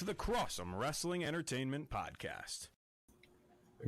to the Crossoome Wrestling Entertainment Podcast.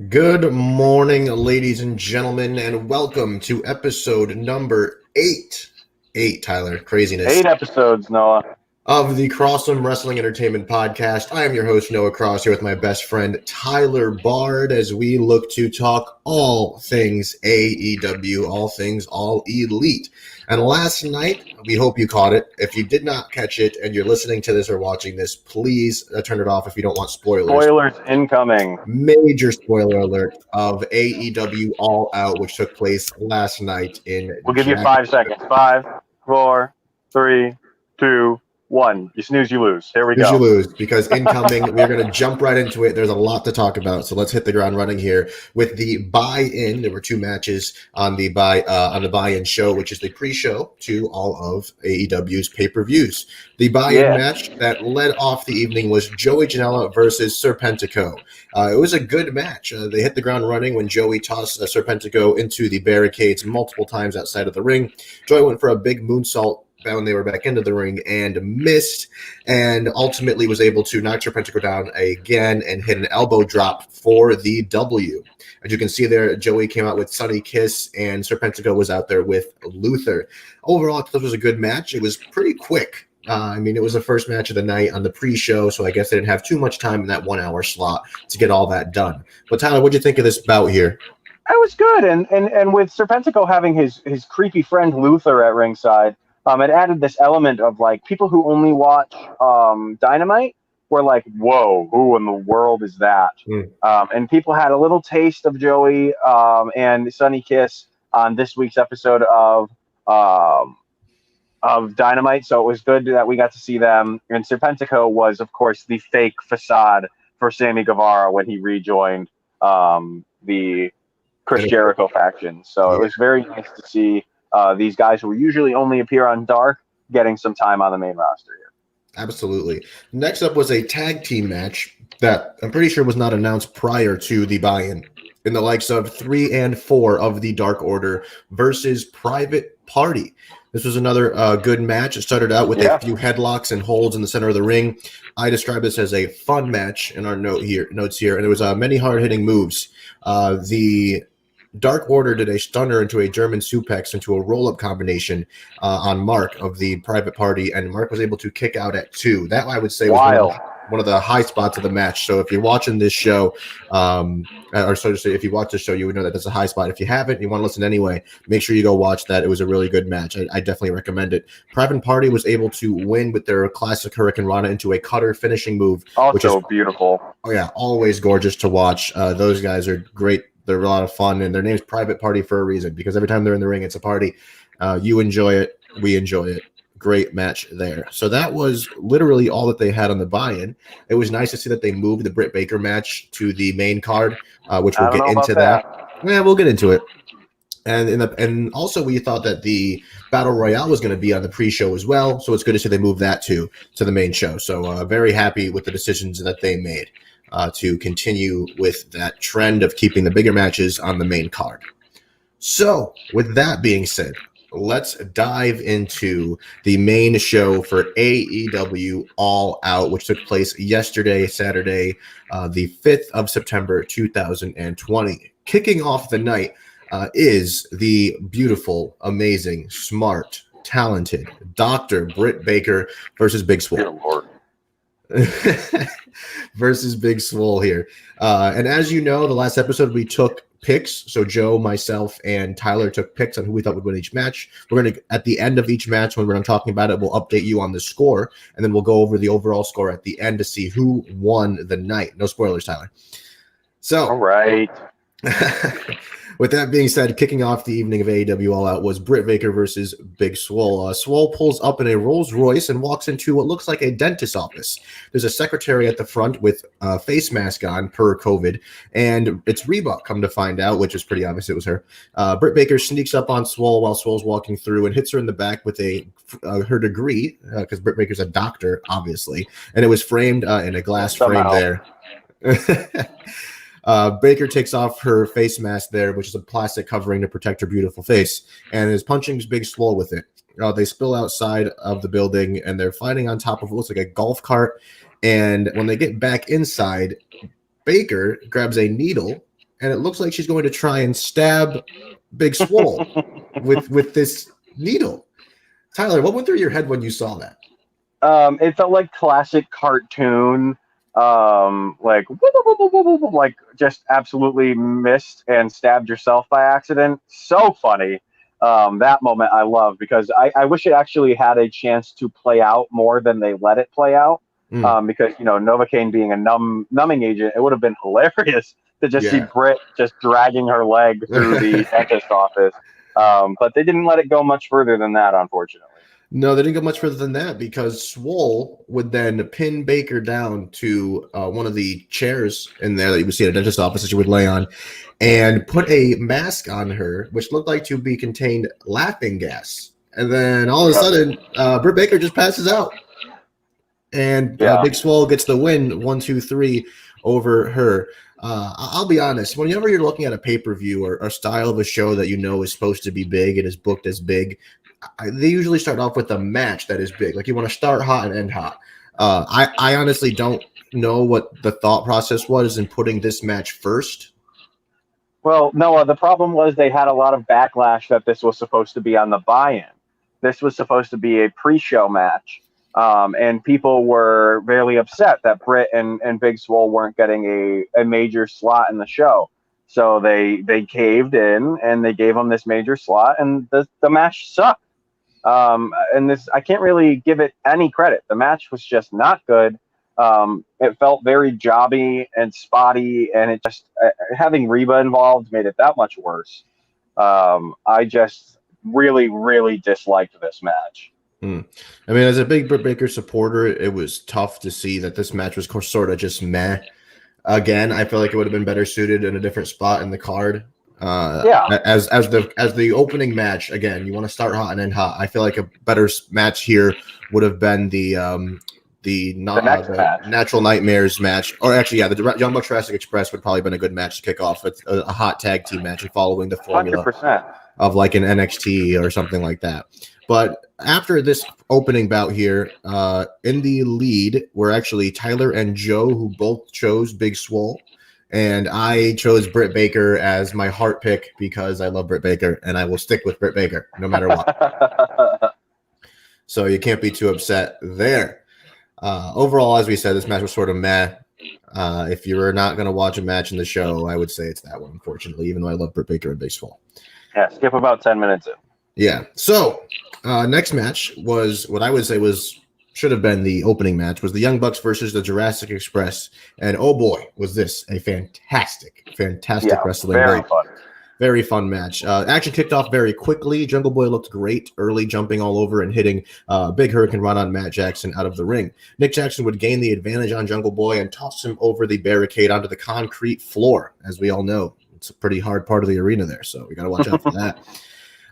Good morning, ladies and gentlemen, and welcome to episode number 8. 8, Tyler. Craziness. 8 episodes, Noah. Of the Crossoome Wrestling Entertainment Podcast. I am your host, Noah Cross, here with my best friend, Tyler Bard, as we look to talk all things AEW, all things All Elite. And last night, we hope you caught it. If you did not catch it and you're listening to this or watching this, please turn it off if you don't want spoilers. Spoilers incoming. Major spoiler alert of AEW All Out, which took place last night in We'll give you 5 seconds. 5, 4, 3, 2, 1. You snooze, you lose. Here we go. You lose, because incoming, we're going to jump right into it. There's a lot to talk about, so let's hit the ground running here with the buy-in. There were 2 matches on the buy-in show, which is the pre-show to all of AEW's pay-per-views. The buy-in match that led off the evening was Joey Janella versus Pentaco. It was a good match. They hit the ground running when Joey tossed Pentaco into the barricades multiple times outside of the ring. Joey went for a big moonsault when they were back into the ring and missed, and ultimately was able to knock Pentaco down again and hit an elbow drop for the W. As you can see there, Joey came out with Sunny Kiss, and Pentaco was out there with Luther. Overall, I thought this was a good match. It was pretty quick. It was the first match of the night on the pre-show, so I guess they didn't have too much time in that 1 hour slot to get all that done. But Tyler, what'd you think of this bout here? It was good, and with Pentaco having his creepy friend Luther at ringside, it added this element of, like, people who only watch Dynamite were like, whoa, who in the world is that? And people had a little taste of Joey and Sunny Kiss on this week's episode of Dynamite, so it was good that we got to see them. And Pentaco was, of course, the fake facade for Sammy Gavar when he rejoined the Chris Jericho faction. So it was very nice to see these guys who usually only appear on Dark getting some time on the main roster here. Absolutely. Next up was a tag team match that I'm pretty sure was not announced prior to the buy-in, in the likes of 3 and 4 of the Dark Order versus Private Party. This was another good match. It started out with a few headlocks and holds in the center of the ring. I describe this as a fun match in our notes here, and there was many hard-hitting moves. The Dark Order did a stunner into a German suplex into a roll-up combination on Mark of the Private Party, and Mark was able to kick out at 2. That, I would say, was one of the high spots of the match. So if you're watching this show, or so to say, if you watch this show, you would know that that's a high spot. If you haven't, you want to listen anyway, make sure you go watch that. It was a really good match. I definitely recommend it. Private Party was able to win with their classic Hurricane Rana into a cutter finishing move. Which is beautiful. Oh, yeah, always gorgeous to watch. Those guys are great. They're a lot of fun, and their name's Private Party for a reason, because every time they're in the ring, it's a party. You enjoy it. We enjoy it. Great match there. So that was literally all that they had on the buy-in. It was nice to see that they moved the Britt Baker match to the main card, which we'll get into that. Yeah, we'll get into it. And also we thought that the Battle Royale was going to be on the pre-show as well, so it's good to see they moved that to the main show. So very happy with the decisions that they made to continue with that trend of keeping the bigger matches on the main card. So with that being said, let's dive into the main show for AEW All Out, which took place yesterday, Saturday, the 5th of September, 2020. Kicking off the night is the beautiful, amazing, smart, talented Dr. Britt Baker versus Big Swole. Versus Big Swole here. And as you know, the last episode we took picks. So Joe, myself, and Tyler took picks on who we thought would win each match. We're going to, at the end of each match, when we're talking about it, we'll update you on the score, and then we'll go over the overall score at the end to see who won the night. No spoilers, Tyler. So, all right. With that being said, kicking off the evening of AEW All Out was Britt Baker versus Big Swole. Swole pulls up in a Rolls Royce and walks into what looks like a dentist's office. There's a secretary at the front with a face mask on per COVID, and it's Reebok, come to find out, which is pretty obvious it was her. Britt Baker sneaks up on Swole while Swole's walking through and hits her in the back with her degree, because Britt Baker's a doctor, obviously, and it was framed in a glass frame there. Baker takes off her face mask there, which is a plastic covering to protect her beautiful face, and is punching Big Swole with it. They spill outside of the building, and they're fighting on top of what looks like a golf cart And when they get back inside, Baker grabs a needle, and it looks like she's going to try and stab Big Swole with this needle. Tyler, what went through your head when you saw that? It felt like classic cartoon, like just absolutely missed and stabbed yourself by accident. So funny. That moment I love because I wish it actually had a chance to play out more than they let it play out. Because, Novocaine being a numbing agent, it would have been hilarious to just see Britt just dragging her leg through the dentist office. But they didn't let it go much further than that, unfortunately. No, they didn't go much further than that because Swole would then pin Baker down to one of the chairs in there that you would see at a dentist office that she would lay on and put a mask on her, which looked like to be contained laughing gas. And then all of a sudden, Britt Baker just passes out. And Big Swole gets the win, 1-2-3 over her. I'll be honest, whenever you're looking at a pay-per-view or a style of a show that is supposed to be big, it is booked as big, they usually start off with a match that is big. Like you want to start hot and end hot. I honestly don't know what the thought process was in putting this match first. Well, Noah, the problem was they had a lot of backlash that this was supposed to be on the buy-in. This was supposed to be a pre-show match. And people were really upset that Britt and Big Swole weren't getting a major slot in the show. So they caved in and they gave them this major slot, and the match sucked. And this, I can't really give it any credit. The match was just not good. It felt very jobby and spotty, and it just having Reba involved made it that much worse. I just really, really disliked this match. I mean, as a big Britt Baker supporter, it was tough to see that this match was sort of just meh. Again, I feel like it would have been better suited in a different spot in the card. As the opening match, again, you want to start hot and end hot. I feel like a better match here would have been the Natural Nightmares match, or actually, the Young Bucks Jurassic Express would probably have been a good match to kick off a hot tag team match and following the formula 100%. of like an NXT or something like that. But after this opening bout here, in the lead were actually Tyler and Joe, who both chose Big Swole. And I chose Britt Baker as my heart pick because I love Britt Baker, and I will stick with Britt Baker no matter what. So you can't be too upset there. Overall, as we said, this match was sort of meh. If you were not going to watch a match in the show, I would say it's that one, unfortunately, even though I love Britt Baker and Big Swole. Yeah, skip about 10 minutes in. Yeah. So next match was what I would say should have been the opening match, was the Young Bucks versus the Jurassic Express. And oh boy, was this a fantastic wrestling match. Very fun match. Action kicked off very quickly. Jungle Boy looked great early, jumping all over and hitting big Hurricane Run on Matt Jackson out of the ring. Nick Jackson would gain the advantage on Jungle Boy and toss him over the barricade onto the concrete floor. As we all know, it's a pretty hard part of the arena there, so we got to watch out for that.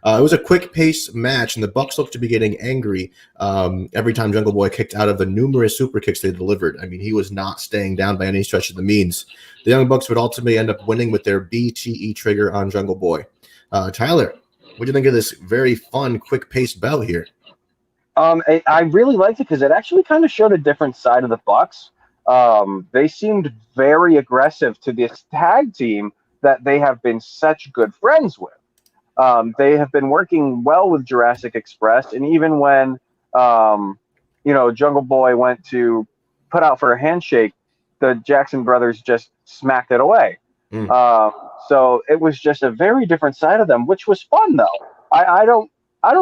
It was a quick-paced match, and the Bucks looked to be getting angry every time Jungle Boy kicked out of the numerous super kicks they delivered. I mean, he was not staying down by any stretch of the means. The Young Bucks would ultimately end up winning with their BTE trigger on Jungle Boy. Tyler, what do you think of this very fun, quick-paced bout here? I really liked it because it actually kind of showed a different side of the Bucks. They seemed very aggressive to this tag team that they have been such good friends with. They have been working well with Jurassic Express, and even when Jungle Boy went to put out for a handshake, the Jackson brothers just smacked it away. So it was just a very different side of them, which was fun though. I don't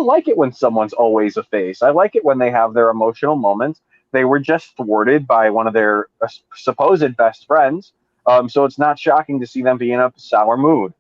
like it when someone's always a face. I like it when they have their emotional moments. They were just thwarted by one of their supposed best friends. So it's not shocking to see them be in a sour mood.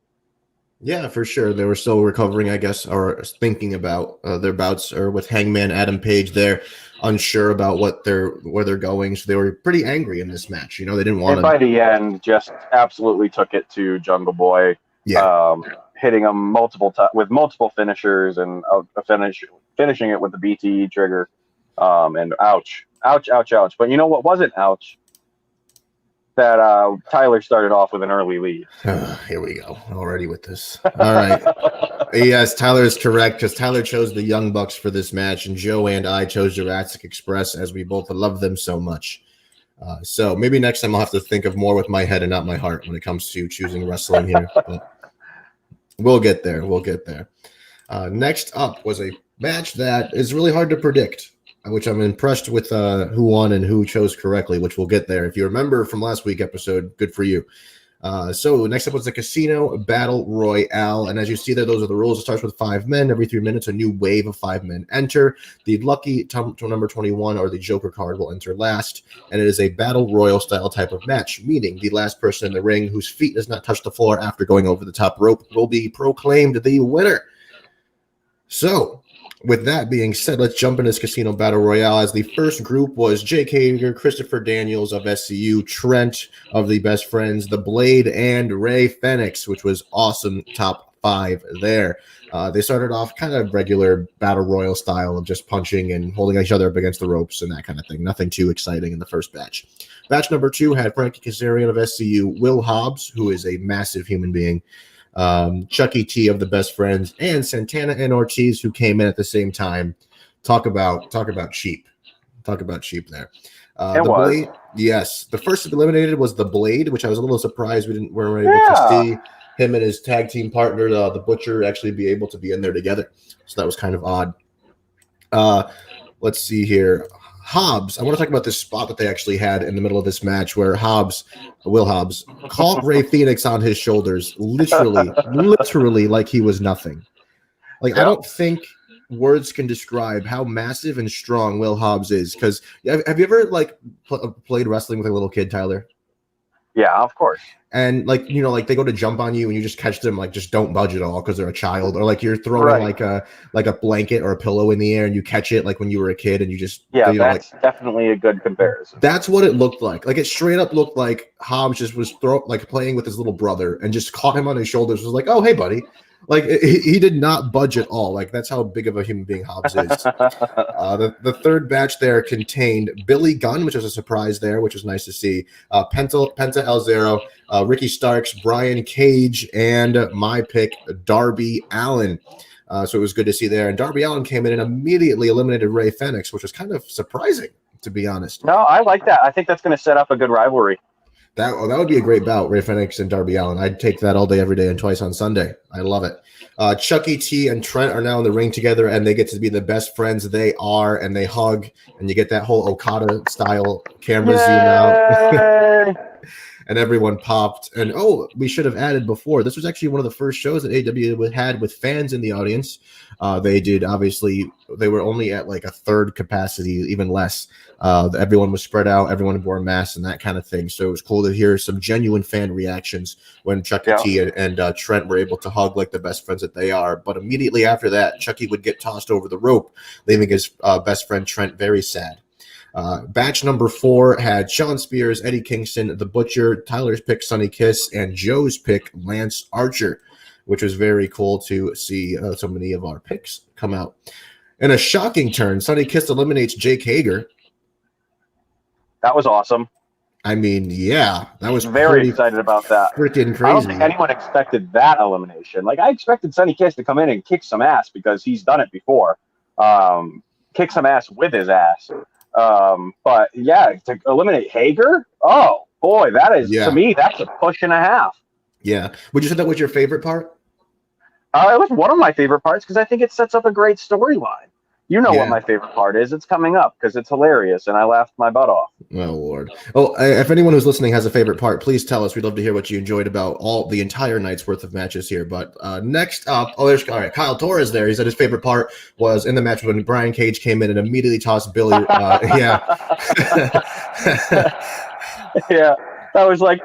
Yeah, for sure. They were still recovering, I guess, or thinking about their bouts, or with Hangman Adam Page, they're unsure about where they're going. So they were pretty angry in this match. They didn't want to. And by the end, just absolutely took it to Jungle Boy. Yeah. Hitting him multiple times with multiple finishers and finishing it with the BTE trigger. And ouch. But you know what wasn't ouch? That Tyler started off with an early lead. Here we go. Already with this. All right. Yes, Tyler is correct because Tyler chose the Young Bucks for this match, and Joe and I chose Jurassic Express as we both love them so much. So maybe next time I'll have to think of more with my head and not my heart when it comes to choosing wrestling here. But we'll get there. We'll get there. Next up was a match that is really hard to predict, which I'm impressed with who won and who chose correctly, which we'll get there. If you remember from last week's episode, good for you. So next up was the Casino Battle Royale. And as you see there, those are the rules. It starts with 5 men. Every 3 minutes, a new wave of 5 men enter. The lucky number 21 or the Joker card will enter last. And it is a Battle Royal style type of match, meaning the last person in the ring whose feet does not touch the floor after going over the top rope will be proclaimed the winner. So, with that being said, let's jump into this Casino Battle Royale. As the first group was Jake Hager, Christopher Daniels of SCU, Trent of the Best Friends, The Blade, and Ray Fenix, which was awesome top 5 there. They started off kind of regular Battle Royal style of just punching and holding each other up against the ropes and that kind of thing. Nothing too exciting in the first batch. Batch number 2 had Frankie Kazarian of SCU, Will Hobbs, who is a massive human being, Chucky T of the Best Friends, and Santana and Ortiz, who came in at the same time. Talk about cheap. Talk about cheap there. Blade, yes. The first eliminated was the Blade, which I was a little surprised we weren't able to see him and his tag team partner, the Butcher, actually be able to be in there together. So that was kind of odd. Let's see here. Hobbs, I want to talk about this spot that they actually had in the middle of this match where Will Hobbs, caught Ray Phoenix on his shoulders, literally like he was nothing. Like, I don't think words can describe how massive and strong Will Hobbs is. Because have you ever played wrestling with a little kid, Tyler? Yeah, of course. And like they go to jump on you and you just catch them, like, just don't budge at all because they're a child, or like you're throwing like a blanket or a pillow in the air and you catch it like when you were a kid and you just that's definitely a good comparison. That's what it looked like. Like, it straight up looked like Hobbs just was playing with his little brother and just caught him on his shoulders. Was like, oh hey buddy. Like, he did not budge at all. Like, that's how big of a human being Hobbs is. The third batch there contained Billy Gunn, which was a surprise there, which was nice to see. Penta El Zero, Ricky Starks, Brian Cage, and my pick, Darby Allin. So it was good to see there. And Darby Allin came in and immediately eliminated Ray Fenix, which was kind of surprising, to be honest. No, I like that. I think that's going to set up a good rivalry. That would be a great bout, Ray Fenix and Darby Allin. I'd take that all day, every day, and twice on Sunday. I love it. Chucky T and Trent are now in the ring together, and they get to be the best friends they are, and they hug, and you get that whole Okada-style camera zoom out. And everyone popped. And, we should have added before, this was actually one of the first shows that AEW had with fans in the audience. They were only at like a third capacity, even less. Everyone was spread out, everyone wore masks and that kind of thing. So it was cool to hear some genuine fan reactions when Chucky T and Trent were able to hug like the best friends that they are. But immediately after that, Chucky would get tossed over the rope, leaving his best friend Trent very sad. Batch number 4 had Sean Spears, Eddie Kingston, The Butcher, Tyler's pick Sonny Kiss, and Joe's pick Lance Archer, which was very cool to see so many of our picks come out. In a shocking turn, Sonny Kiss eliminates Jake Hager. That was awesome. I mean, yeah, that was very excited about that. Freaking crazy. I don't think anyone expected that elimination. Like, I expected Sonny Kiss to come in and kick some ass because he's done it before. Kick some ass with his ass. But yeah, to eliminate Hager, oh boy, that is to me, that's a push and a half. Yeah. Would you say that was your favorite part? It was one of my favorite parts because I think it sets up a great storyline. You know what my favorite part is. It's coming up because it's hilarious and I laughed my butt off. Oh, Lord. Oh, if anyone who's listening has a favorite part, please tell us. We'd love to hear what you enjoyed about the entire night's worth of matches here. But next up, there's Kyle Torres there. He said his favorite part was in the match when Brian Cage came in and immediately tossed Billy. Yeah. I was like,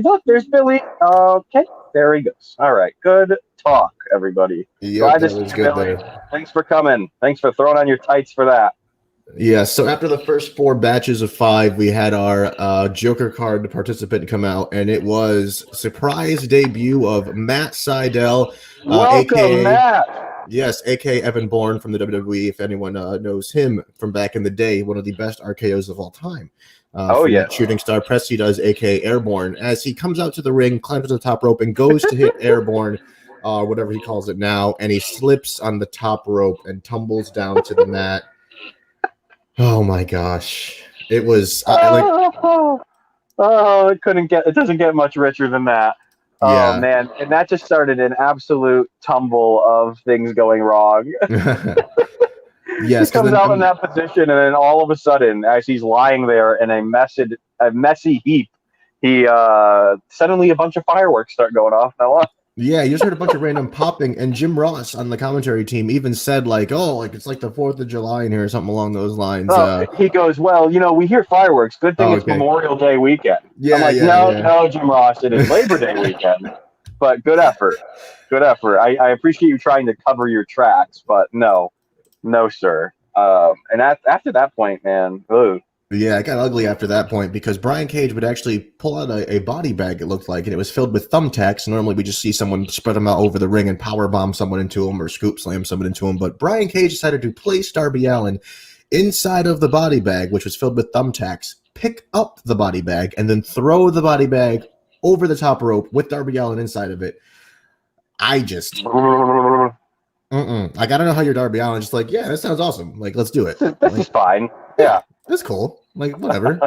look, there's Billy. Okay, there he goes. All right, good talk, everybody. Yep, that was good there. Thanks for coming. Thanks for throwing on your tights for that. Yeah, so after the first 4 batches of 5, we had our Joker card participant come out, and it was surprise debut of Mattseidel. Welcome, Matt. Yes, a.k.a. Evan Bourne from the WWE, if anyone knows him from back in the day, one of the best RKOs of all time. Shooting star press he does, a.k.a. Airborne, as he comes out to the ring, climbs to the top rope, and goes to hit Airborne, whatever he calls it now, and he slips on the top rope and tumbles down to the mat. Oh my gosh. It was it doesn't get much richer than that. Yeah. Oh man, and that just started an absolute tumble of things going wrong. Yes, he comes out in that position, and then all of a sudden, as he's lying there in a messy heap, he suddenly a bunch of fireworks start going off. Yeah, you just heard a bunch of random popping, and Jim Ross on the commentary team even said it's like the 4th of July in here or something along those lines. He goes, well, we hear fireworks. Good thing it's Memorial Day weekend. Yeah, I'm like, no, Jim Ross, it is Labor Day weekend. But good effort. I appreciate you trying to cover your tracks, but no, sir. And after that point, man, ugh. Yeah, it got ugly after that point because Brian Cage would actually pull out a body bag, it looked like, and it was filled with thumbtacks. Normally, we just see someone spread them out over the ring and power bomb someone into them or scoop slam someone into them. But Brian Cage decided to place Darby Allin inside of the body bag, which was filled with thumbtacks, pick up the body bag, and then throw the body bag over the top rope with Darby Allin inside of it. I gotta know how you're Darby Allin. Just like, yeah, that sounds awesome. Like, let's do it. This is fine. Yeah. That's cool. Like, whatever.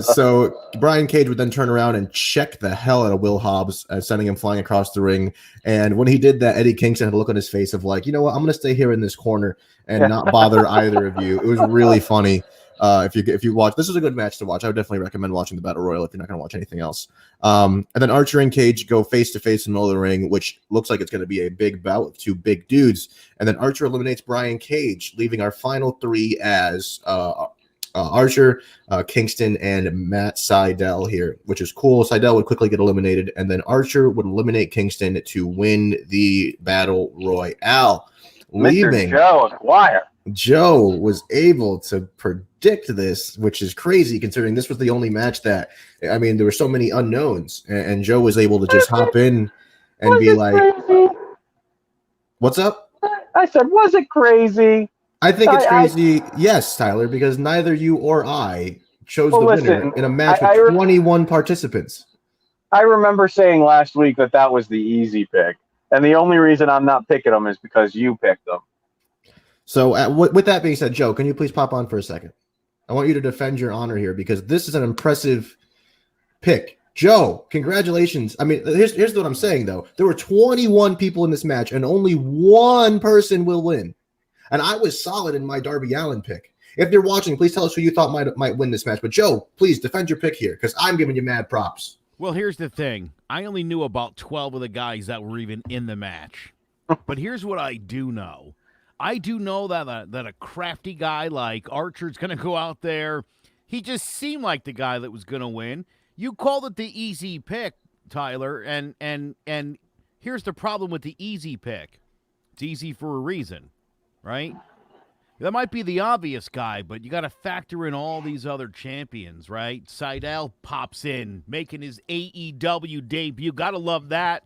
So Brian Cage would then turn around and check the hell out of Will Hobbs, sending him flying across the ring. And when he did that, Eddie Kingston had a look on his face of like, you know what, I'm going to stay here in this corner and not bother either of you. It was really funny. If you watch, this is a good match to watch. I would definitely recommend watching the Battle Royal if you're not going to watch anything else. And then Archer and Cage go face to face in the middle of the ring, which looks like it's going to be a big bout of two big dudes. And then Archer eliminates Brian Cage, leaving our final three as Archer, Kingston, and Mattseidel here, which is cool. Seidel would quickly get eliminated, and then Archer would eliminate Kingston to win the Battle Royale. Leaving Joe Acquire. Joe was able to predict this, which is crazy considering this was the only match that, I mean, there were so many unknowns, and Joe was able to just hop in and be like, crazy? What's up? I said, was it crazy? I think it's crazy, yes, Tyler, because neither you or I chose the winner in a match with 21 participants. I remember saying last week that was the easy pick, and the only reason I'm not picking them is because you picked them. So with that being said, Joe, can you please pop on for a second? I want you to defend your honor here because this is an impressive pick. Joe, congratulations. I mean, here's what I'm saying, though. There were 21 people in this match, and only one person will win. And I was solid in my Darby Allin pick. If you're watching, please tell us who you thought might win this match. But, Joe, please defend your pick here because I'm giving you mad props. Well, here's the thing. I only knew about 12 of the guys that were even in the match. But here's what I do know. I do know that a crafty guy like Archer's going to go out there. He just seemed like the guy that was going to win. You called it the easy pick, Tyler, and here's the problem with the easy pick. It's easy for a reason. Right? That might be the obvious guy, but you got to factor in all these other champions, right? Seidel pops in, making his AEW debut. Got to love that.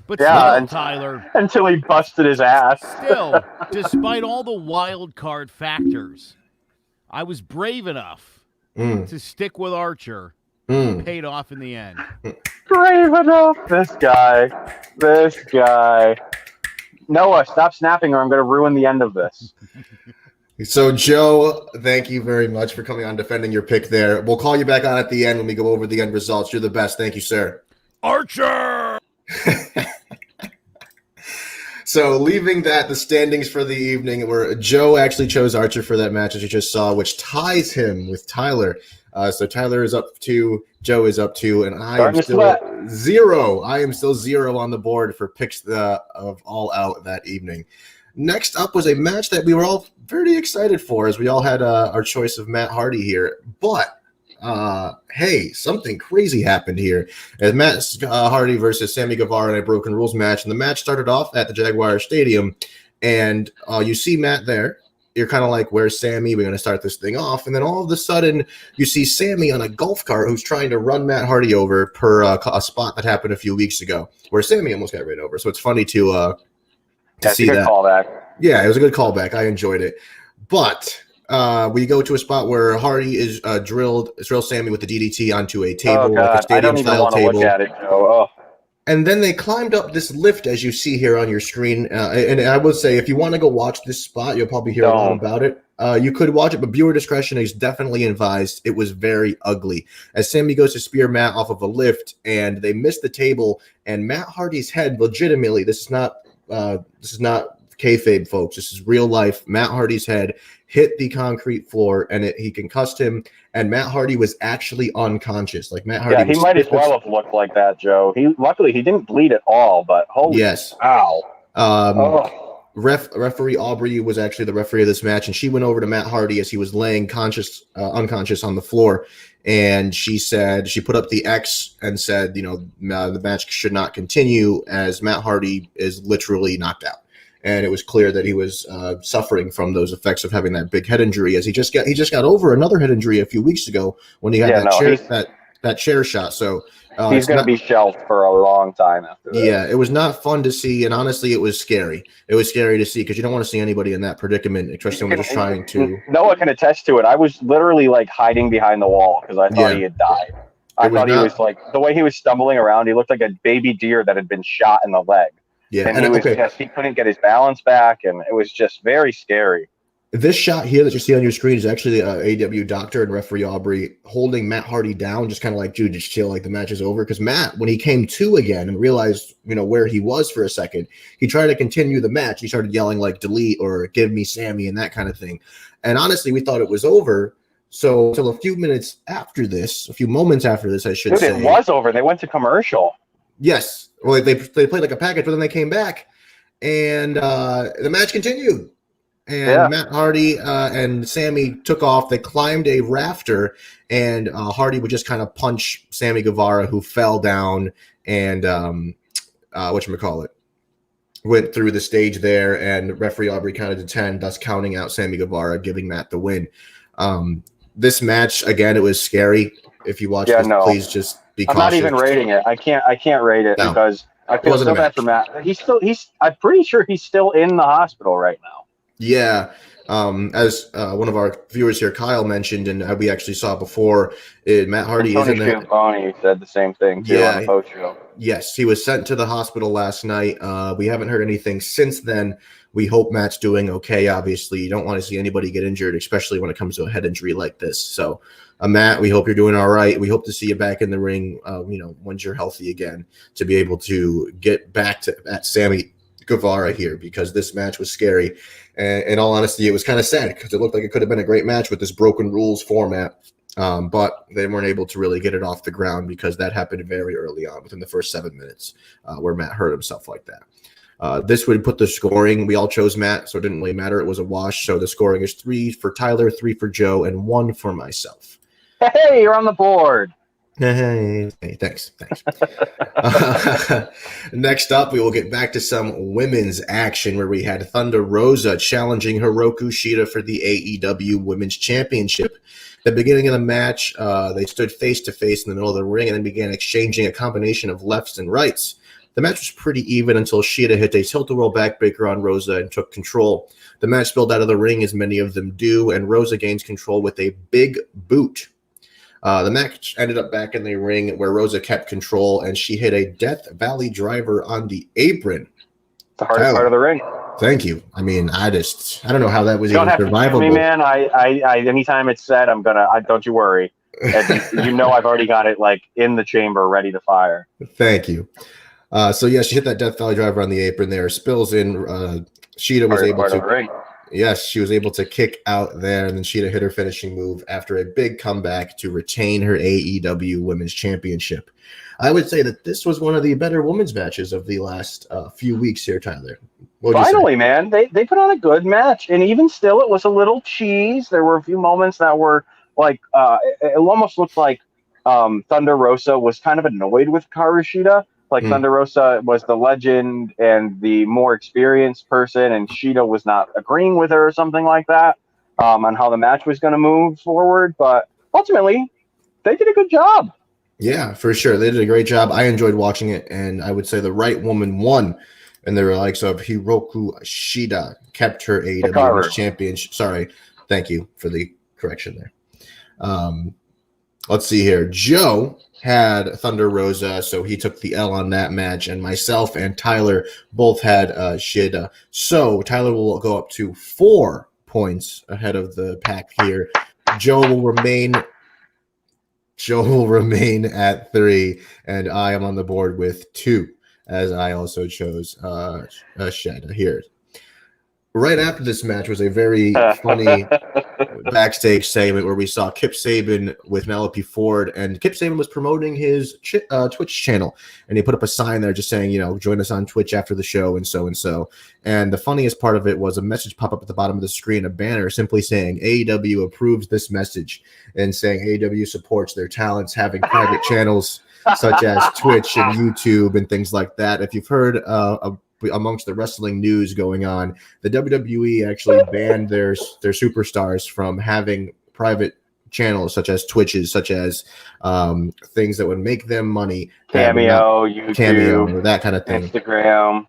But still, Tyler. Until he busted his ass. Still, despite all the wild card factors, I was brave enough to stick with Archer. Paid off in the end. Brave enough. This guy. Noah, stop snapping or I'm going to ruin the end of this. So, Joe, thank you very much for coming on defending your pick there. We'll call you back on at the end when we go over the end results. You're the best. Thank you, sir. Archer! So, leaving the standings for the evening, where Joe actually chose Archer for that match, as you just saw, which ties him with Tyler. So Tyler is up 2, Joe is up 2, and I am still 0. I am still 0 on the board for picks of All Out that evening. Next up was a match that we were all very excited for, as we all had our choice of Matt Hardy here. But, hey, something crazy happened here. As Matt Hardy versus Sammy Gavar in a Broken Rules match, and the match started off at the Jaguar Stadium, and you see Matt there. You're kind of like, where's Sammy? We're going to start this thing off. And then all of a sudden, you see Sammy on a golf cart who's trying to run Matt Hardy over per a spot that happened a few weeks ago where Sammy almost got ran over. So it's funny to see that. Callback. Yeah, it was a good callback. I enjoyed it. But we go to a spot where Hardy is drills Sammy with the DDT onto a table, like a stadium-style table. Look at it, Joe. Oh. And then they climbed up this lift, as you see here on your screen. And I will say, if you want to go watch this spot, you'll probably hear a lot about it. You could watch it, but viewer discretion is definitely advised. It was very ugly. As Sammy goes to spear Matt off of a lift, and they miss the table, and Matt Hardy's head, legitimately, this is not kayfabe, folks. This is real life. Matt Hardy's head hit the concrete floor, and he concussed him. And Matt Hardy was actually unconscious. Like Matt Hardy, yeah, he might as well have looked like that, Joe. Luckily he didn't bleed at all. But holy, yes, ow. Referee Aubrey was actually the referee of this match, and she went over to Matt Hardy as he was laying unconscious on the floor, and she put up the X and said, the match should not continue as Matt Hardy is literally knocked out. And it was clear that he was suffering from those effects of having that big head injury, as he just got over another head injury a few weeks ago when he had that chair shot. So he's going to be shelved for a long time after that. Yeah, it was not fun to see, and honestly, it was scary. It was scary to see because you don't want to see anybody in that predicament, especially when they're just trying to. Noah can attest to it. I was literally like hiding behind the wall because I thought he had died. I thought he was like, the way he was stumbling around, he looked like a baby deer that had been shot in the leg. Yeah, and he couldn't get his balance back, and it was just very scary. This shot here that you see on your screen is actually AEW doctor and referee Aubrey holding Matt Hardy down, just kind of like, dude, just chill, like the match is over. Because Matt, when he came to again and realized, where he was for a second, he tried to continue the match. He started yelling like delete or give me Sammy and that kind of thing. And honestly, we thought it was over. So until a few moments after this, I should say. It was over. They went to commercial. Yes. Well, they played like a package, but then they came back and the match continued. And Matt Hardy and Sammy took off. They climbed a rafter, and Hardy would just kind of punch Sammy Guevara, who fell down and went through the stage there. And referee Aubrey counted to 10, thus counting out Sammy Guevara, giving Matt the win. This match, again, it was scary. If you watch this, please just be cautious. I'm not even rating it. I can't rate it because I feel so bad for Matt. I'm pretty sure he's still in the hospital right now. Yeah, as one of our viewers here, Kyle, mentioned, and we actually saw before, Matt Hardy is in there. Tony said the same thing too on the post show. Yes, he was sent to the hospital last night. We haven't heard anything since then. We hope Matt's doing okay. Obviously, you don't want to see anybody get injured, especially when it comes to a head injury like this. So, Matt, we hope you're doing all right. We hope to see you back in the ring, once you're healthy again, to be able to get back at Sammy Guevara here, because this match was scary. And in all honesty, it was kind of sad because it looked like it could have been a great match with this broken rules format. But they weren't able to really get it off the ground because that happened very early on within the first 7 minutes where Matt hurt himself like that. This would put the scoring. We all chose Matt, so it didn't really matter. It was a wash. So the scoring is 3 for Tyler, 3 for Joe, and 1 for myself. Hey, you're on the board. Hey, thanks. Next up, we will get back to some women's action where we had Thunder Rosa challenging Shida for the AEW Women's Championship. At the beginning of the match, they stood face to face in the middle of the ring and then began exchanging a combination of lefts and rights. The match was pretty even until Shida hit a tilt-a-whirl backbreaker on Rosa and took control. The match spilled out of the ring, as many of them do, and Rosa gains control with a big boot. The match ended up back in the ring where Rosa kept control, and she hit a Death Valley driver on the apron. The hardest part of the ring. Thank you. I mean, I don't know how that was even survivable. Me, man. I anytime it's said, don't you worry. I've already got it like in the chamber, ready to fire. Thank you. So yeah, she hit that Death Valley driver on the apron there. Spills in. Shida was able to. Yes, she was able to kick out there, and then Shida hit her finishing move after a big comeback to retain her AEW Women's Championship. I would say that this was one of the better women's matches of the last few weeks here, Tyler. Finally, man, they put on a good match, and even still, it was a little cheese. There were a few moments that were like it almost looked like Thunder Rosa was kind of annoyed with Hikaru Shida. Like Thunder Rosa was the legend and the more experienced person, and Shida was not agreeing with her or something like that on how the match was going to move forward. But ultimately, they did a good job. Yeah, for sure. They did a great job. I enjoyed watching it, and I would say the right woman won. And the likes of Hiroku Shida kept her AEW championship. Sorry. Thank you for the correction there. Let's see here. Joe had Thunder Rosa, so he took the L on that match, and myself and Tyler both had Shida. So Tyler will go up to 4 points ahead of the pack here. Joe will remain at 3, and I am on the board with 2, as I also chose Shida here. Right after this match was a very funny backstage segment where we saw Kip Sabian with Penelope Ford, and Kip Sabian was promoting his Twitch channel, and he put up a sign there just saying, join us on Twitch after the show and so and so. And the funniest part of it was a message pop up at the bottom of the screen, a banner simply saying AEW approves this message, and saying AEW supports their talents having private channels such as Twitch and YouTube and things like that. If you've heard amongst the wrestling news going on, the WWE actually banned their superstars from having private channels such as Twitches, such as things that would make them money. Cameo, YouTube, Cameo, that kind of thing. Instagram.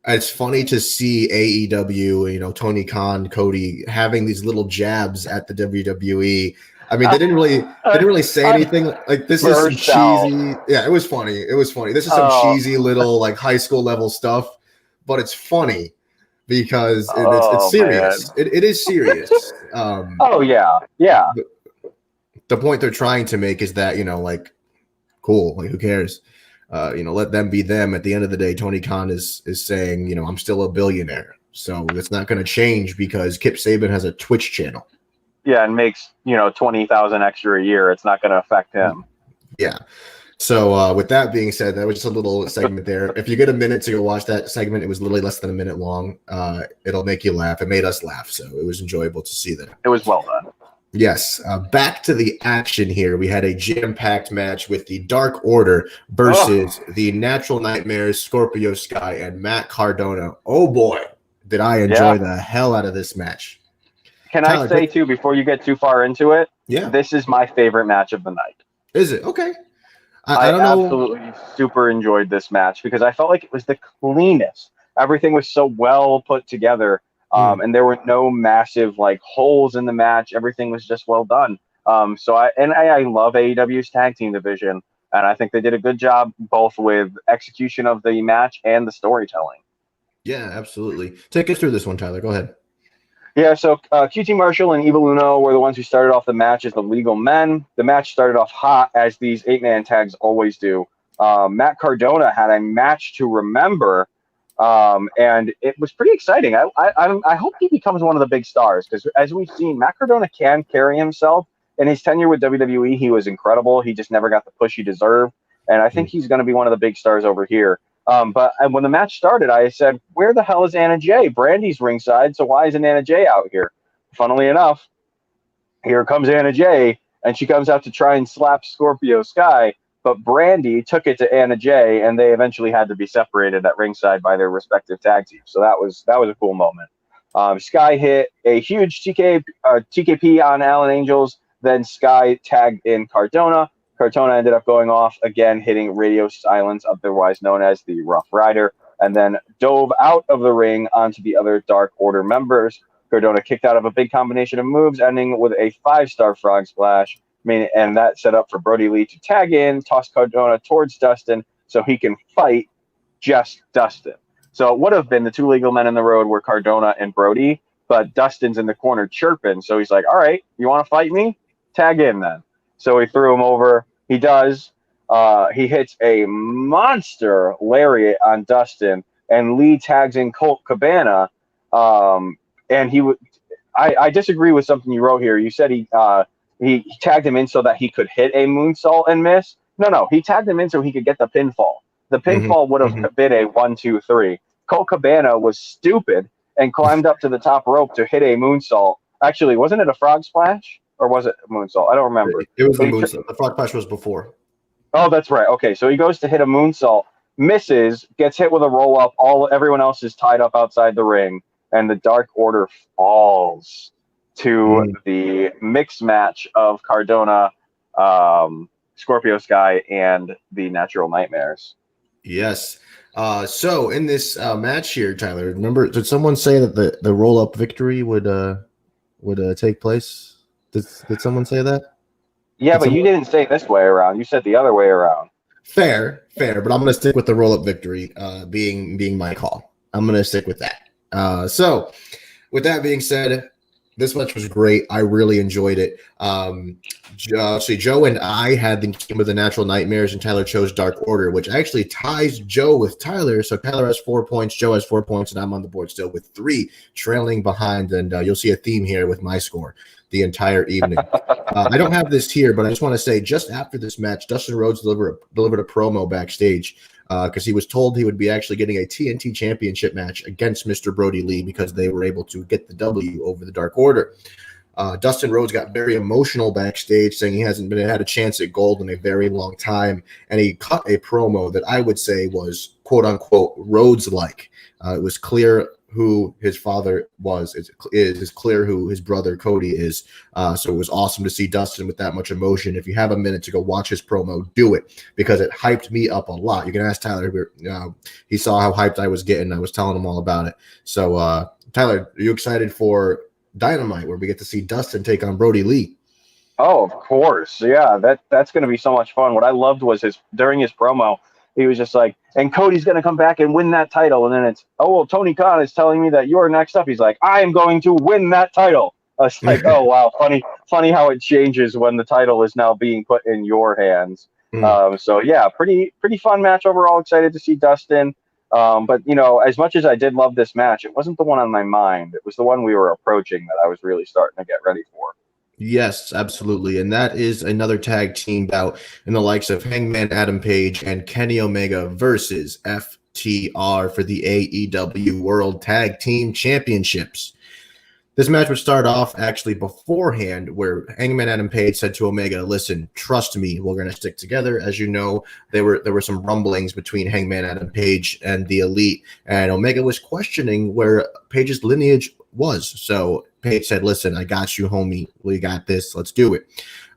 It's funny to see AEW, Tony Khan, Cody having these little jabs at the WWE. I mean, they didn't really say anything. Like, this is some cheesy. Yeah, it was funny. This is some cheesy little like high school level stuff, but it's funny because it's serious. It is serious. Oh yeah. The point they're trying to make is that cool. Like, who cares? Let them be them. At the end of the day, Tony Khan is saying, I'm still a billionaire, so it's not going to change because Kip Sabian has a Twitch channel. Yeah, and makes 20,000 extra a year. It's not going to affect him. Yeah. So with that being said, that was just a little segment there. If you get a minute to go watch that segment, it was literally less than a minute long. It'll make you laugh. It made us laugh, so it was enjoyable to see that. It was well done. Yes. Back to the action here. We had a jam-packed match with the Dark Order versus the Natural Nightmares, Scorpio Sky, and Matt Cardona. Oh boy, did I enjoy the hell out of this match. Can Tyler, I say, too, before you get too far into it, this is my favorite match of the night. Is it? Okay. I don't know. Absolutely super enjoyed this match because I felt like it was the cleanest. Everything was so well put together, and there were no massive holes in the match. Everything was just well done. So I love AEW's tag team division, and I think they did a good job both with execution of the match and the storytelling. Yeah, absolutely. Take us through this one, Tyler. Go ahead. Yeah, so QT Marshall and Evil Uno were the ones who started off the match as the Legal Men. The match started off hot, as these 8-man tags always do. Matt Cardona had a match to remember, and it was pretty exciting. I hope he becomes one of the big stars, because as we've seen, Matt Cardona can carry himself. In his tenure with WWE, he was incredible. He just never got the push he deserved, and I think he's going to be one of the big stars over here. But when the match started, I said, where the hell is Anna Jay? Brandy's ringside, so why isn't Anna Jay out here? Funnily enough, here comes Anna Jay, and she comes out to try and slap Scorpio Sky, but Brandy took it to Anna Jay, and they eventually had to be separated at ringside by their respective tag teams. So that was a cool moment. Sky hit a huge TKP on Alan Angels, then Sky tagged in Cardona. Cardona ended up going off again, hitting Radio Silence, otherwise known as the Rough Rider, and then dove out of the ring onto the other Dark Order members. Cardona kicked out of a big combination of moves, ending with a 5-star frog splash, and that set up for Brody Lee to tag in, toss Cardona towards Dustin so he can fight just Dustin. So it would have been the 2 legal men in the road were Cardona and Brody, but Dustin's in the corner chirping, so he's like, all right, you want to fight me? Tag in then. So he threw him over. He does. He hits a monster lariat on Dustin, and Lee tags in Colt Cabana. And I disagree with something you wrote here. You said he tagged him in so that he could hit a moonsault and miss. No, he tagged him in so he could get the pinfall. The pinfall would have been a 1-2-3. Colt Cabana was stupid and climbed up to the top rope to hit a moonsault. Actually, wasn't it a frog splash? Or was it a moonsault? I don't remember. It was the moonsault. The frog splash was before. Oh, that's right. Okay, so he goes to hit a moonsault, misses, gets hit with a roll-up. Everyone else is tied up outside the ring, and the Dark Order falls to the mixed match of Cardona, Scorpio Sky, and the Natural Nightmares. Yes. So in this match here, Tyler, remember, did someone say that the roll-up victory would take place? Did someone say that? Yeah, but you didn't say it this way around. You said the other way around. Fair, but I'm going to stick with the roll-up victory being my call. I'm going to stick with that. So, with that being said, This match was great. I really enjoyed it. Joe and I had the Team of the Natural Nightmares, and Tyler chose Dark Order, which actually ties Joe with Tyler. So Tyler has 4 points, Joe has 4 points, and I'm on the board still with 3, trailing behind. And you'll see a theme here with my score the entire evening. I don't have this here, but I just want to say, just after this match, Dustin Rhodes delivered a promo backstage because he was told he would be actually getting a TNT Championship match against Mr. Brody Lee because they were able to get the W over the Dark Order. Dustin Rhodes got very emotional backstage, saying he hasn't had a chance at gold in a very long time, and he cut a promo that I would say was quote-unquote Rhodes-like. It was clear who his father was. It's clear who his brother Cody is. So it was awesome to see Dustin with that much emotion. If you have a minute to go watch his promo, do it, because it hyped me up a lot. You can ask Tyler. He saw how hyped I was getting. I was telling him all about it. So Tyler, are you excited for Dynamite, where we get to see Dustin take on Brody Lee? Oh, of course. Yeah, that's going to be so much fun. What I loved was during his promo, he was just like, and Cody's going to come back and win that title. And then it's, oh, well, Tony Khan is telling me that you're next up. He's like, I am going to win that title. I was like, oh, wow, funny how it changes when the title is now being put in your hands. So, yeah, pretty fun match overall. Excited to see Dustin. But, as much as I did love this match, it wasn't the one on my mind. It was the one we were approaching that I was really starting to get ready for. Yes, absolutely. And that is another tag team bout in the likes of Hangman Adam Page and Kenny Omega versus FTR for the AEW World Tag Team Championships. This match would start off actually beforehand, where Hangman Adam Page said to Omega, listen, trust me, we're going to stick together. As you know, there were some rumblings between Hangman Adam Page and the Elite, and Omega was questioning where Page's lineage was. So Page said, listen, I got you, homie. We got this. Let's do it.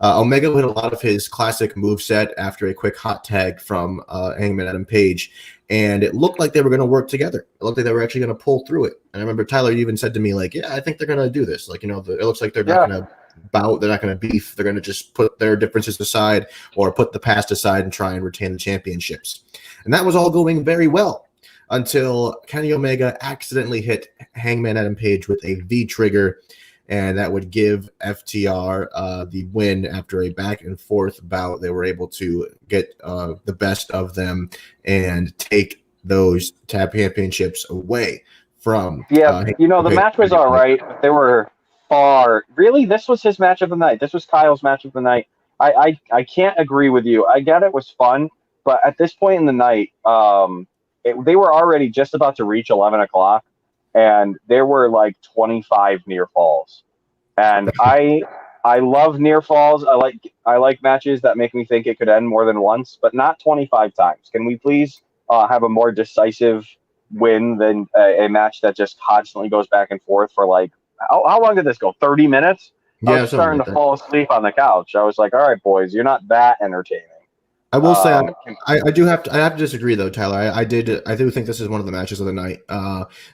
Omega hit a lot of his classic moveset after a quick hot tag from Hangman Adam Page, and it looked like they were going to work together. It looked like they were actually going to pull through it. And I remember Tyler even said to me, like, yeah, I think they're going to do this. Like, it looks like they're not going to bout. They're not going to beef. They're going to just put their differences aside or put the past aside and try and retain the championships. And that was all going very well until Kenny Omega accidentally hit Hangman Adam Page with a V-trigger, and that would give FTR the win after a back-and-forth bout. They were able to get the best of them and take those tag championships away from the match was all right, but they were far. Really, this was his match of the night. This was Kyle's match of the night. I can't agree with you. I get it was fun, but at this point in the night, they were already just about to reach 11 o'clock, and there were like 25 near falls. And I love near falls. I like matches that make me think it could end more than once, but not 25 times. Can we please have a more decisive win than a match that just constantly goes back and forth for like how long did this go? 30 minutes? Yeah, I was starting to fall asleep on the couch. I was like, all right, boys, you're not that entertaining. I will say I do have to disagree though, Tyler. I do think this is one of the matches of the night,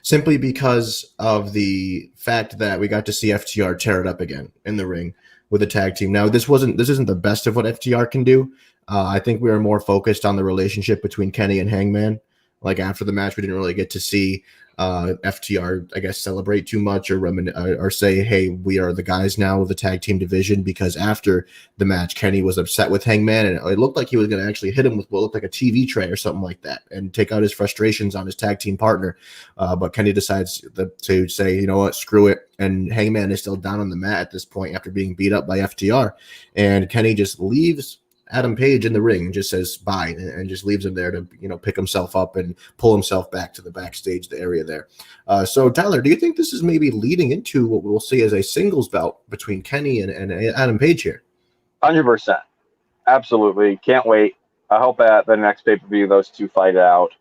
simply because of the fact that we got to see FTR tear it up again in the ring with a tag team. Now this isn't the best of what FTR can do. I think we were more focused on the relationship between Kenny and Hangman. Like after the match, we didn't really get to see FTR, I guess, celebrate too much or say, hey, we are the guys now of the tag team division, because after the match, Kenny was upset with Hangman, and it looked like he was going to actually hit him with what looked like a TV tray or something like that and take out his frustrations on his tag team partner. But Kenny decides to say, you know what, screw it. And Hangman is still down on the mat at this point after being beat up by FTR. And Kenny just leaves Adam Page in the ring and just says bye and just leaves him there to, pick himself up and pull himself back to the backstage, the area there. So Tyler, do you think this is maybe leading into what we'll see as a singles bout between Kenny and Adam Page here? 100%. Absolutely. Can't wait. I hope at the next pay-per-view those two fight it out,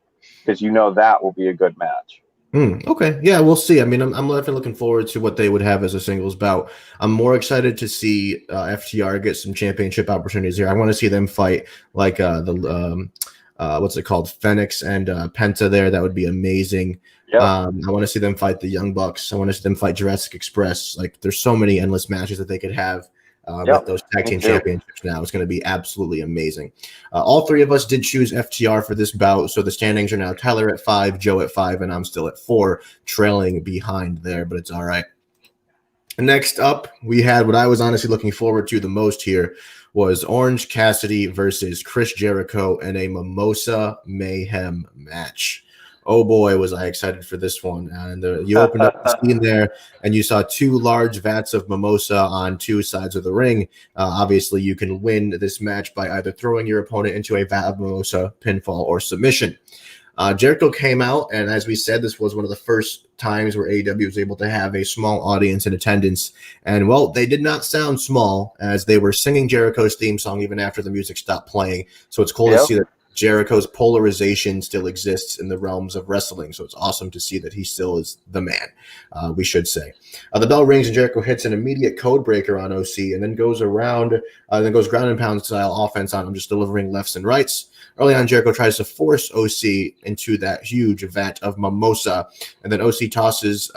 because that will be a good match. Okay. Yeah, we'll see. I mean, I'm definitely looking forward to what they would have as a singles bout. I'm more excited to see FTR get some championship opportunities here. I want to see them fight like what's it called? Phoenix and Penta there. That would be amazing. Yep. I want to see them fight the Young Bucks. I want to see them fight Jurassic Express. Like, there's so many endless matches that they could have. With those tag team championships now. It's going to be absolutely amazing. All three of us did choose FTR for this bout, so the standings are now Tyler at 5, Joe at 5, and I'm still at 4, trailing behind there, but it's all right. Next up, we had what I was honestly looking forward to the most here was Orange Cassidy versus Chris Jericho in a Mimosa Mayhem match. Oh boy, was I excited for this one. And you opened up the scene there and you saw two large vats of mimosa on two sides of the ring. Obviously, you can win this match by either throwing your opponent into a vat of mimosa, pinfall, or submission. Jericho came out, and as we said, this was one of the first times where AEW was able to have a small audience in attendance. And, well, they did not sound small as they were singing Jericho's theme song even after the music stopped playing. So it's cool to see that Jericho's polarization still exists in the realms of wrestling. So it's awesome to see that he still is the man, we should say. The bell rings and Jericho hits an immediate code breaker on OC and then goes around, then goes ground and pound style offense on him, just delivering lefts and rights. Early on, Jericho tries to force OC into that huge vat of mimosa, and then OC tosses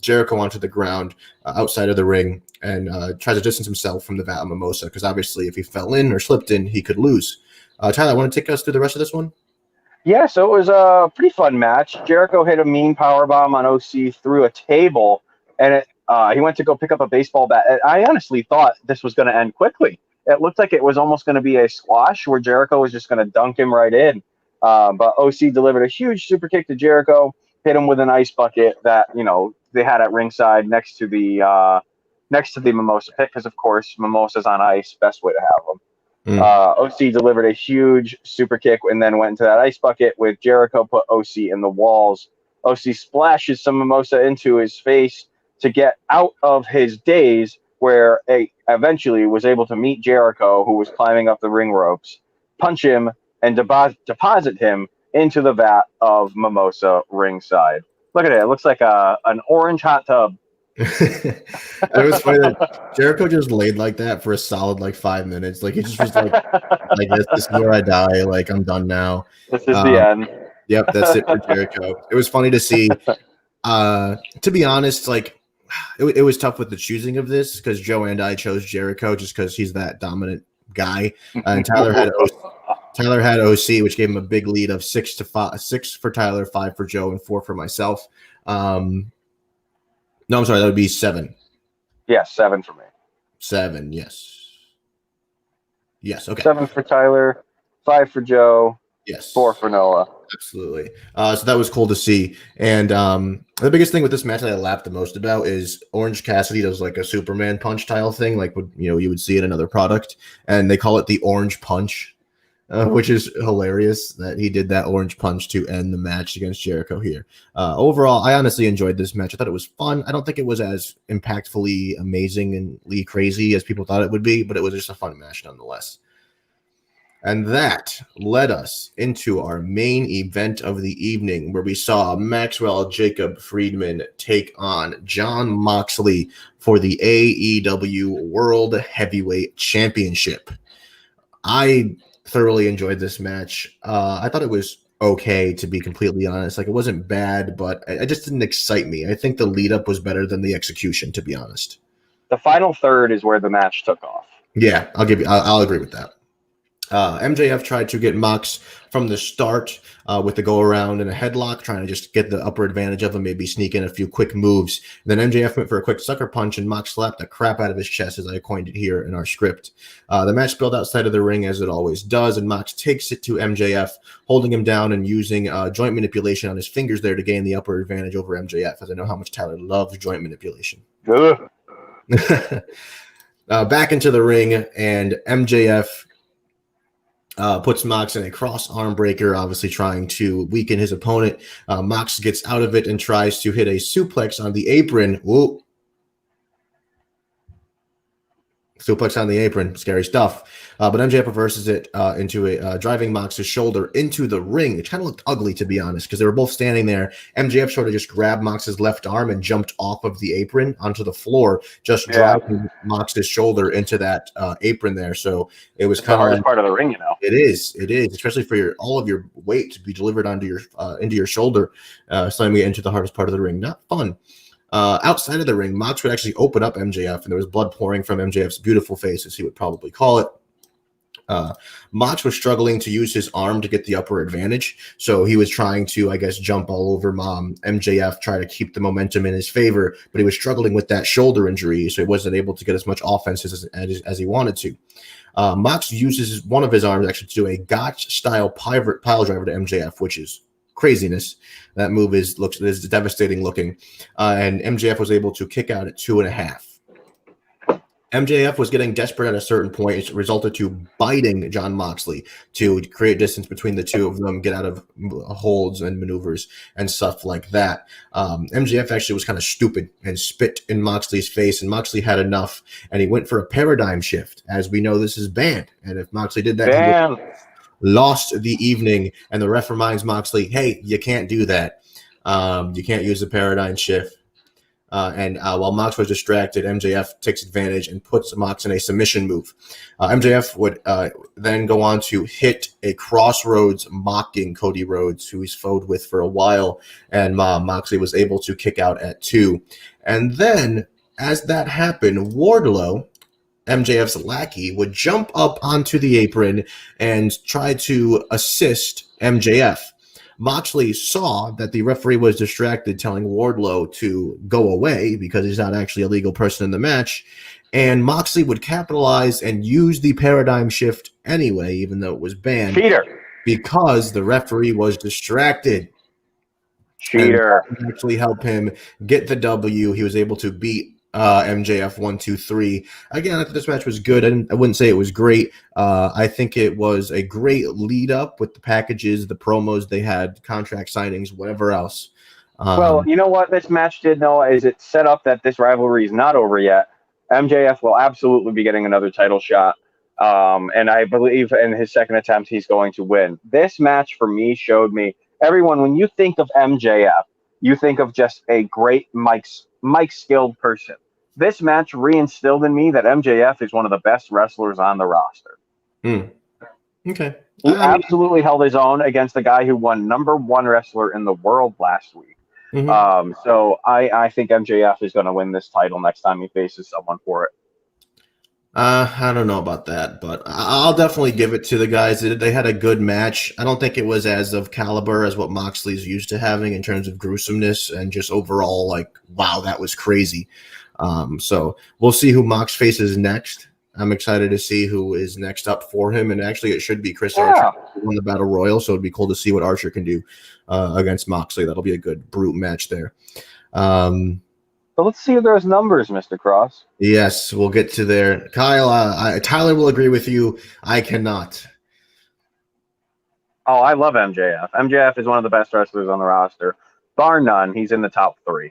Jericho onto the ground outside of the ring and tries to distance himself from the vat of mimosa because obviously if he fell in or slipped in, he could lose. Tyler, want to take us through the rest of this one? Yeah, so it was a pretty fun match. Jericho hit a mean powerbomb on OC through a table, and he went to go pick up a baseball bat. I honestly thought this was going to end quickly. It looked like it was almost going to be a squash where Jericho was just going to dunk him right in. But OC delivered a huge super kick to Jericho, hit him with an ice bucket that they had at ringside next to the mimosa pit because of course mimosas on ice, best way to have them. OC delivered a huge super kick and then went into that ice bucket with Jericho put OC in the walls. OC splashes some mimosa into his face to get out of his daze, where eventually was able to meet Jericho, who was climbing up the ring ropes, punch him, and deposit him into the vat of mimosa ringside. Look at it. It looks like an orange hot tub. It was funny that Jericho just laid like that for a solid 5 minutes. Like he just was like this is where I die. Like I'm done now. This is the end. Yep, that's it for Jericho. It was funny to see. To be honest, it was tough with the choosing of this because Joe and I chose Jericho just because he's that dominant guy. And Tyler had OC, which gave him a big lead of 6-5, 6 for Tyler, 5 for Joe, and 4 for myself. No, I'm sorry. That would be 7. Yeah, 7 for me. 7, yes. Yes, okay. 7 for Tyler, 5 for Joe, yes, 4 for Noah. Absolutely. So that was cool to see. And the biggest thing with this match that I laughed the most about is Orange Cassidy does like a Superman punch style thing, like you would see in another product, and they call it the Orange Punch. Which is hilarious that he did that orange punch to end the match against Jericho here. Overall, I honestly enjoyed this match. I thought it was fun. I don't think it was as impactfully amazingly crazy as people thought it would be, but it was just a fun match nonetheless. And that led us into our main event of the evening, where we saw Maxwell Jacob Friedman take on Jon Moxley for the AEW World Heavyweight Championship. I thoroughly enjoyed this match. I thought it was okay, to be completely honest. Like, it wasn't bad, but it just didn't excite me. I think the lead up was better than the execution, to be honest. The final third is where the match took off. Yeah, I'll agree with that. MJF tried to get Mox from the start with the go around and a headlock, trying to just get the upper advantage of him, maybe sneak in a few quick moves. And then MJF went for a quick sucker punch, and Mox slapped the crap out of his chest, as I coined it here in our script. The match spilled outside of the ring, as it always does, and Mox takes it to MJF, holding him down and using joint manipulation on his fingers there to gain the upper advantage over MJF, as I know how much Tyler loves joint manipulation. Back into the ring, and MJF puts Mox in a cross arm breaker, obviously trying to weaken his opponent. Mox gets out of it and tries to hit a suplex on the apron. Whoa. Suplex on the apron, scary stuff. But MJF reverses it into driving Mox's shoulder into the ring. It kind of looked ugly, to be honest, because they were both standing there. MJF sort of just grabbed Mox's left arm and jumped off of the apron onto the floor, just driving Mox's shoulder into that apron there. So it was kind of the hardest part of the ring, It is, especially for all of your weight to be delivered onto into your shoulder, slamming it into the hardest part of the ring. Not fun. Outside of the ring, Mox would actually open up MJF, and there was blood pouring from MJF's beautiful face, as he would probably call it. Mox was struggling to use his arm to get the upper advantage, so he was trying to, I guess, jump all over MJF, try to keep the momentum in his favor, but he was struggling with that shoulder injury, so he wasn't able to get as much offense as he wanted to. Mox uses one of his arms actually to do a gotch-style pile driver to MJF, which is craziness. That move is devastating looking, and MJF was able to kick out at 2.5. MJF was getting desperate at a certain point. It resulted to biting Jon Moxley to create distance between the two of them, get out of holds and maneuvers and stuff like that. MJF actually was kind of stupid and spit in Moxley's face, and Moxley had enough, and he went for a paradigm shift. As we know, this is banned, and if Moxley did that, he lost the evening, and the ref reminds Moxley, hey, you can't do that. You can't use the paradigm shift. And while Mox was distracted, MJF takes advantage and puts Mox in a submission move. MJF would then go on to hit a crossroads mocking Cody Rhodes, who he's fought with for a while, and Moxley was able to kick out at 2. And then, as that happened, Wardlow, MJF's lackey, would jump up onto the apron and try to assist MJF. Moxley saw that the referee was distracted, telling Wardlow to go away because he's not actually a legal person in the match. And Moxley would capitalize and use the paradigm shift anyway, even though it was banned. Cheater. Because the referee was distracted. Cheater. And actually help him get the W. He was able to beat MJF 1-2-3. Again, I thought this match was good. I wouldn't say it was great. I think it was a great lead up with the packages, the promos they had, contract signings, whatever else. Well, you know what this match did, Noah, is it set up that this rivalry is not over yet. MJF will absolutely be getting another title shot. And I believe in his second attempt, he's going to win. This match for me showed me, everyone, when you think of MJF, you think of just a great mic-skilled person. This match reinstilled in me that MJF is one of the best wrestlers on the roster. Okay. He absolutely held his own against the guy who won #1 wrestler in the world last week. So I think MJF is going to win this title next time he faces someone for it. I don't know about that, but I'll definitely give it to the guys. They had a good match. I don't think it was as of caliber as what Moxley's used to having in terms of gruesomeness and just overall, like, wow, that was crazy. So we'll see who Mox faces next. I'm excited to see who is next up for him. And actually, it should be Chris Archer who won the Battle Royal, so it'd be cool to see what Archer can do against Moxley. That'll be a good brute match there. So let's see those numbers, Mr. Cross. Yes, we'll get to there. Kyle, Tyler will agree with you. I cannot. Oh, I love MJF. MJF is one of the best wrestlers on the roster. Bar none, he's in the top 3.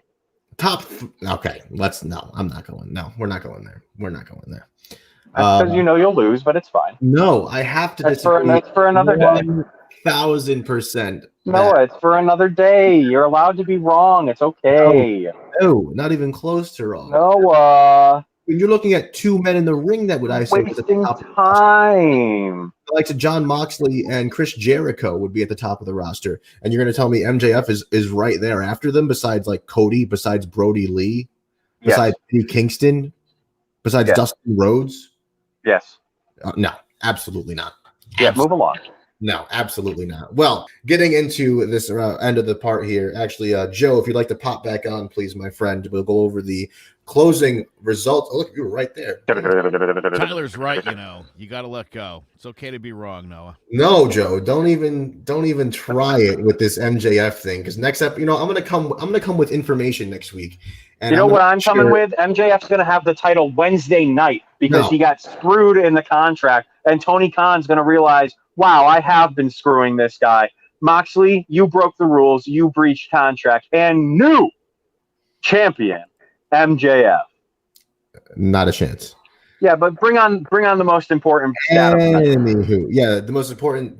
Okay, I'm not going. No, we're not going there. We're not going there. Because you know you'll lose, but it's fine. No, I have to disagree. That's for another day. 1,000%. No, it's for another day. You're allowed to be wrong. It's okay. No, not even close to wrong. Noah. When you're looking at 2 men in the ring, that would I say wasting time. Like Jon Moxley and Chris Jericho would be at the top of the roster, and you're going to tell me MJF is right there after them, besides like Cody, besides Brody Lee, besides Eddie Kingston, besides Dustin Rhodes? Yes. No, absolutely not. Yeah, move along. No, absolutely not. Well, getting into this end of the part here, actually, Joe, if you'd like to pop back on, please, my friend, we'll go over the closing results. Oh, look, you were right there. Tyler's right, you got to let go. It's okay to be wrong, Noah. No, Joe, don't even try it with this MJF thing, because next up, I'm gonna come with information next week. And I'm coming with? MJF's gonna have the title Wednesday night because he got screwed in the contract, and Tony Khan's gonna realize, wow, I have been screwing this guy. Moxley, you broke the rules, you breached contract, and new champion MJF. Not a chance. Yeah, but bring on the most important stat. Anywho, yeah, the most important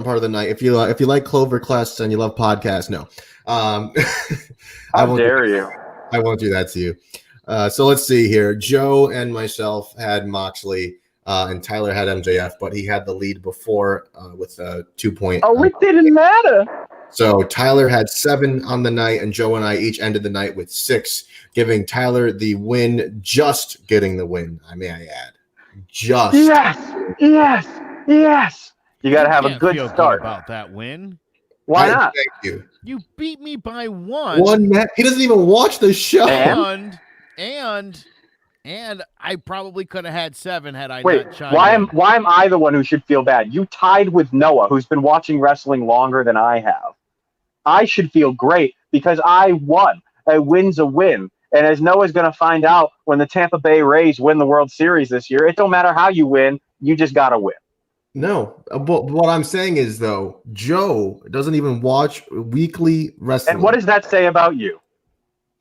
part of the night. If you like Clover Clefts and you love podcasts, no. How dare you? I won't do that to you. So let's see here. Joe and myself had Moxley, and Tyler had MJF, but he had the lead before with 2 point. Oh, it didn't matter. So Tyler had 7 on the night, and Joe and I each ended the night with 6, giving Tyler the win, just getting the win. I may I add, just. Yes. Yes. You got to have a Can't good feel start. good about that win. Why not? Thank you. You beat me by one. One match. He doesn't even watch the show. And I probably could have had 7 had I Wait, not chimed in. why am I the one who should feel bad? You tied with Noah, who's been watching wrestling longer than I have. I should feel great because I won. A win's a win. And as Noah's going to find out when the Tampa Bay Rays win the World Series this year, it don't matter how you win, you just got to win. No, but what I'm saying is, though, Joe doesn't even watch weekly wrestling. And what does that say about you?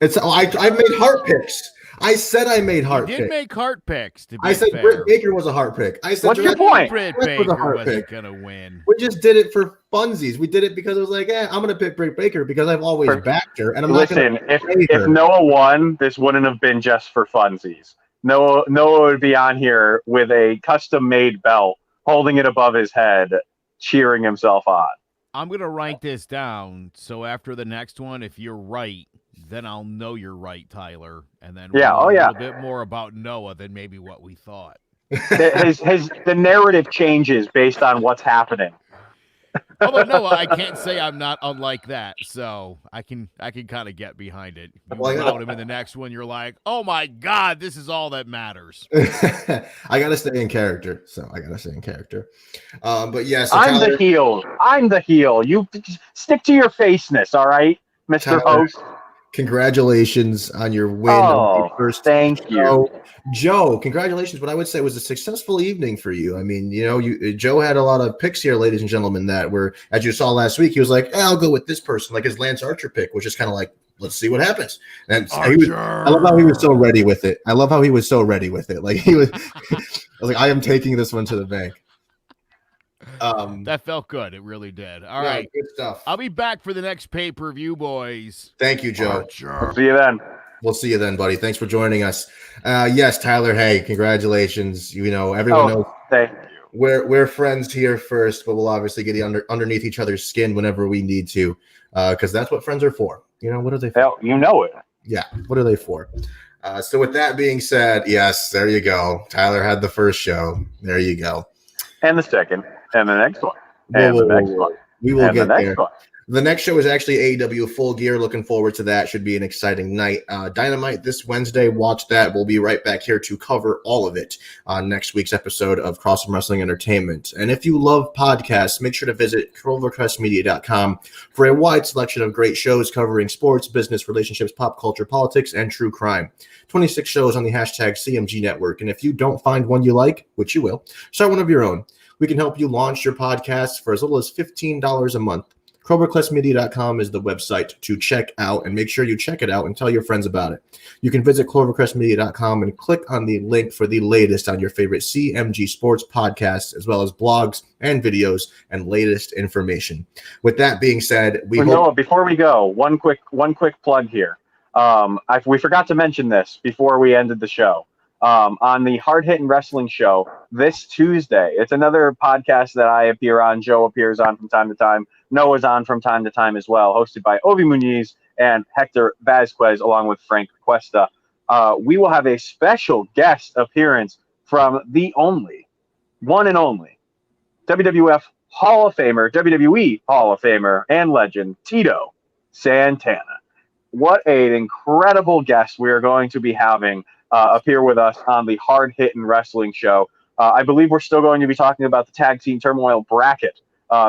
I made heart picks. I said I made heart picks. You did make heart picks. To be I said fair. Britt Baker was a heart pick. I said What's your point? Britt was a Baker heart wasn't pick. gonna win. We just did it for funsies. We did it because it was like, I'm going to pick Britt Baker because I've always backed her. And I'm Listen, not going to if Noah won, this wouldn't have been just for funsies. Noah would be on here with a custom-made belt, holding it above his head, cheering himself on. I'm gonna write this down. So after the next one, if you're right, then I'll know you're right, Tyler. And then we'll know a little bit more about Noah than maybe what we thought. The narrative changes based on what's happening. Oh, but Noah, I can't say I'm not unlike that, so I can kind of get behind it. You route him in the next one, you're like, oh my God, this is all that matters. I gotta stay in character, But yes, I'm the heel. You stick to your faceness, all right, Mr. Host. Congratulations on your win. Oh, first thank you. Joe, congratulations. What I would say was a successful evening for you. I mean, Joe had a lot of picks here, ladies and gentlemen, that were, as you saw last week, he was like, I'll go with this person, like his Lance Archer pick, which is kind of like, let's see what happens. And I love how he was so ready with it. Like he was, I was like, I am taking this one to the bank. That felt good. It really did. All right. Good stuff. I'll be back for the next pay-per-view, boys. Thank you, Joe. We'll see you then. We'll see you then, buddy. Thanks for joining us. Yes, Tyler, hey, congratulations. Everyone knows thank you. We're friends here first, but we'll obviously get underneath each other's skin whenever we need to, because that's what friends are for. What are they for? Hell, you know it. Yeah, what are they for? So with that being said, yes, there you go. Tyler had the first show. There you go. And the second. And the next one. And the next one. We will get there. One. The next show is actually AEW Full Gear. Looking forward to that. Should be an exciting night. Dynamite this Wednesday. Watch that. We'll be right back here to cover all of it on next week's episode of Crossoome Wrestling Entertainment. And if you love podcasts, make sure to visit CloverCrestMedia.com for a wide selection of great shows covering sports, business, relationships, pop culture, politics, and true crime. 26 shows on the hashtag CMG Network. And if you don't find one you like, which you will, start one of your own. We can help you launch your podcast for as little as $15 a month. CloverCrestMedia.com is the website to check out, and make sure you check it out and tell your friends about it. You can visit CloverCrestMedia.com and click on the link for the latest on your favorite CMG sports podcasts, as well as blogs and videos and latest information. With that being said, before we go, one quick plug here. We forgot to mention this before we ended the show. On the Hard Hitting Wrestling Show this Tuesday. It's another podcast that I appear on. Joe appears on from time to time. Noah's on from time to time as well, hosted by Ovi Muniz and Hector Vasquez, along with Frank Cuesta. We will have a special guest appearance from the one and only WWF Hall of Famer, WWE Hall of Famer, and legend, Tito Santana. What an incredible guest we are going to be having appear with us on the Hard Hitting Wrestling Show. I believe we're still going to be talking about the Tag Team Turmoil bracket.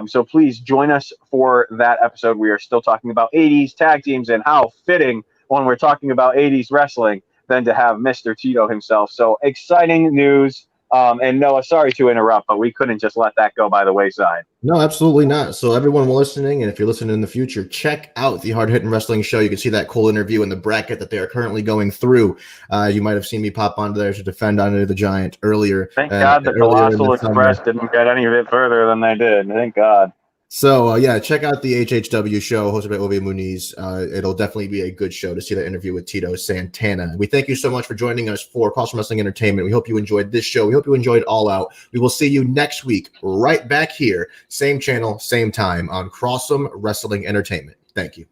So please join us for that episode. We are still talking about 80s tag teams, and how fitting when we're talking about 80s wrestling than to have Mr. Tito himself. So exciting news. And Noah, sorry to interrupt, but we couldn't just let that go by the wayside. No, absolutely not. So everyone listening, and if you're listening in the future, check out the Hard Hitting Wrestling Show. You can see that cool interview in the bracket that they are currently going through. You might have seen me pop onto there to defend Andre the Giant earlier. Thank God the Colossal Express didn't get any of it further than they did. Thank God. So, check out the HHW show hosted by Ovi Muniz. It'll definitely be a good show to see that interview with Tito Santana. We thank you so much for joining us for Crossoome Wrestling Entertainment. We hope you enjoyed this show. We hope you enjoyed All Out. We will see you next week right back here, same channel, same time on Crossoome Wrestling Entertainment. Thank you.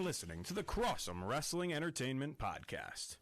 listening to the Crossoome Wrestling Entertainment Podcast.